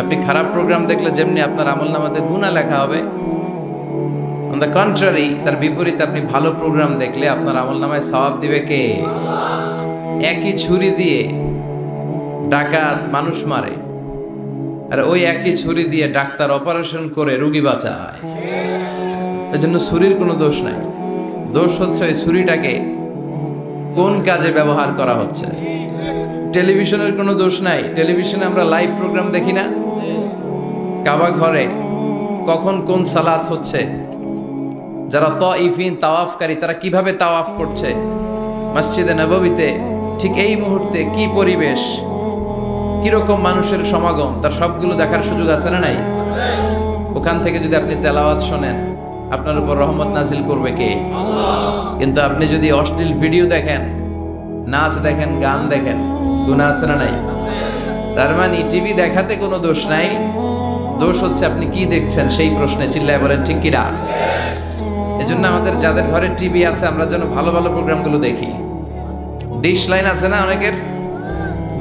আপনি খারাপ প্রোগ্রাম দেখলে যেমনি আপনার আমলনামাতে গুনাহ লেখা হবে, অন দ্য কন্ট্রারি তার বিপরীতে আপনি ভালো প্রোগ্রাম দেখলে আপনার আমলনামায় সওয়াব দিবে কে? একই ছুরি দিয়ে ডাকাত মানুষ মারে, আর ওই একই ছুরি দিয়ে ডাক্তার অপারেশন করে রোগী বাঁচায়। এজন্য ছুরির কোনো দোষ নাই, দোষ হচ্ছে ওই ছুরিটাকে কোন কাজে ব্যবহার করা হচ্ছে। টেলিভিশনের কোনো দোষ নাই, টেলিভিশনে আমরা লাইভ প্রোগ্রাম দেখি না? কাবা ঘরে কখন কোন সালাত হচ্ছে, যারা তাইফিন তাওয়াফকারী তারা কিভাবে তাওয়াফ করছে, মসজিদে নববীতে ঠিক এই মুহূর্তে কি পরিবেশ, কিরকম মানুষের সমাগম, তার সবগুলো দেখার সুযোগ আছে না নাই? ওখান থেকে যদি আপনি তেলাওয়াত শোনেন, আপনার উপর রহমত নাজিল করবে কে? কিন্তু আপনি যদি অশ্লীল ভিডিও দেখেন, নাচ দেখেন, গান দেখেন, গুনাহ আছে না নাই? তার মানে টিভি দেখাতে কোনো দোষ নাই, দোষ হচ্ছে আপনি কি দেখছেন সেই প্রশ্নে। চিল্লায় বলেন ঠিক কি না? এজন্য আমাদের যাদের ঘরে টিভি আছে আমরা যেন ভালো ভালো প্রোগ্রামগুলো দেখি। ডিশ লাইন আছে না অনেকের,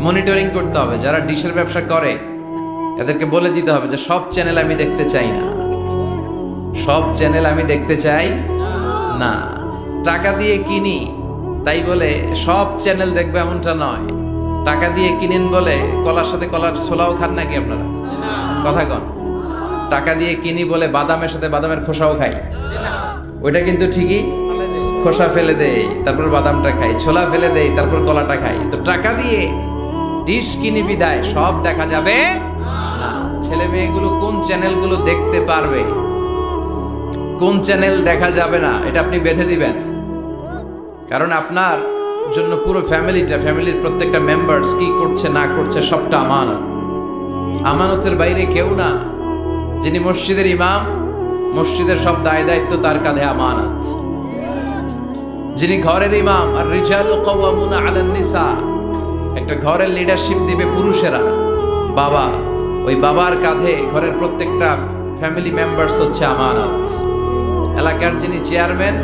মনিটরিং করতে হবে। যারা ডিশের ব্যবসা করে এদেরকে বলে দিতে হবে যে সব চ্যানেল আমি দেখতে চাই না, সব চ্যানেল আমি দেখতে চাই না। টাকা দিয়ে কিনি তাই বলে সব চ্যানেল দেখবে এমনটা নয়। টাকা দিয়ে কিনেন বলে কলার সাথে কলার ছোলাও খান নাকি আপনারা? কথা কন। টাকা দিয়ে কিনি বলে বাদামের সাথে বাদামের খোসাও খাই, ওইটা কিন্তু ঠিকই খোসা ফেলে দেই তারপর বাদামটা খাই, ছোলা ফেলে দেই তারপর কলাটা খাই। তো টাকা দিয়ে ডিশ কিনি বিদায় সব দেখা যাবে না। ছেলে মেয়েগুলো কোন চ্যানেলগুলো দেখতে পারবে, কোন চ্যানেল দেখা যাবে না, এটা আপনি বেঁধে দিবেন। কারণ আপনার জন্য পুরো ফ্যামিলিটা, ফ্যামিলির প্রত্যেকটা মেম্বার্স কি করছে না করছে সবটা আমানত। আমানতের বাইরে কেউ না। যিনি মসজিদের ইমাম, মসজিদের সব দায় দায়িত্ব তার কাঁধে আমানত। যিনি ঘরের ইমাম, আর রিজাল কাওয়ামুনা আলান নিসা, একটা ঘরের লিডারশিপ দিবে পুরুষেরা, বাবা, ওই বাবার কাঁধে ঘরের প্রত্যেকটা ফ্যামিলি মেম্বার্স হচ্ছে আমানত। এলাকার যিনি চেয়ারম্যান,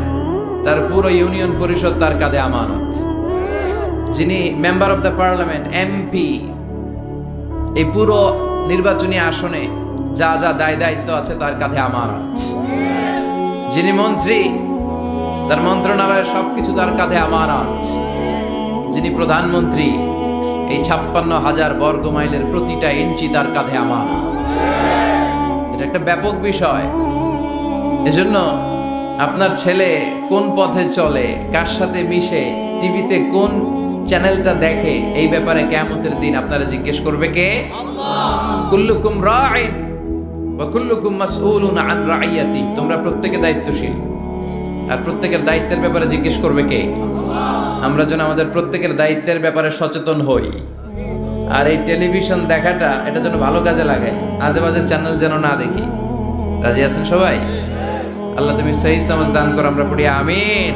তার পুরো ইউনিয়ন পরিষদ তার কাঁধে আমানত। যিনি member of the parliament, MP, এই পুরো নির্বাচনী আসনে যা যা দায় দায়িত্ব আছে তার কাঁধে আমানত। যিনি মন্ত্রী, তার মন্ত্রণালয়ের সবকিছু তার কাঁধে আমানত। যিনি প্রধানমন্ত্রী, এই 56,000 বর্গ মাইলের প্রতিটা ইঞ্চি তার কাঁধে আমানত। এটা একটা ব্যাপক বিষয়। এজন্য আপনার ছেলে কোন পথে চলে, কার সাথে মিশে, টিভিতে কোন চ্যানেলটা দেখে, এই ব্যাপারে কিয়ামতের দিন আপনারা জিজ্ঞেস করবে কে? আল্লাহ। কুল্লুকুম রাঈন ওয়া কুল্লুকুম মাসউলুন আন রাইয়াতি। তোমরা প্রত্যেকে দায়িত্বশীল, আর প্রত্যেকের দায়িত্বের ব্যাপারে জিজ্ঞেস করবে কে? আল্লাহ। আমরা যেন আমাদের প্রত্যেকের দায়িত্বের ব্যাপারে সচেতন হই। আর এই টেলিভিশন দেখাটা এটা যেন ভালো কাজে লাগাই, আজে বাজে চ্যানেল যেন না দেখি। রাজি আছেন সবাই? আল্লাহ তুমি সহি সমাজ দান করো, আমরা পড়ি আমিন।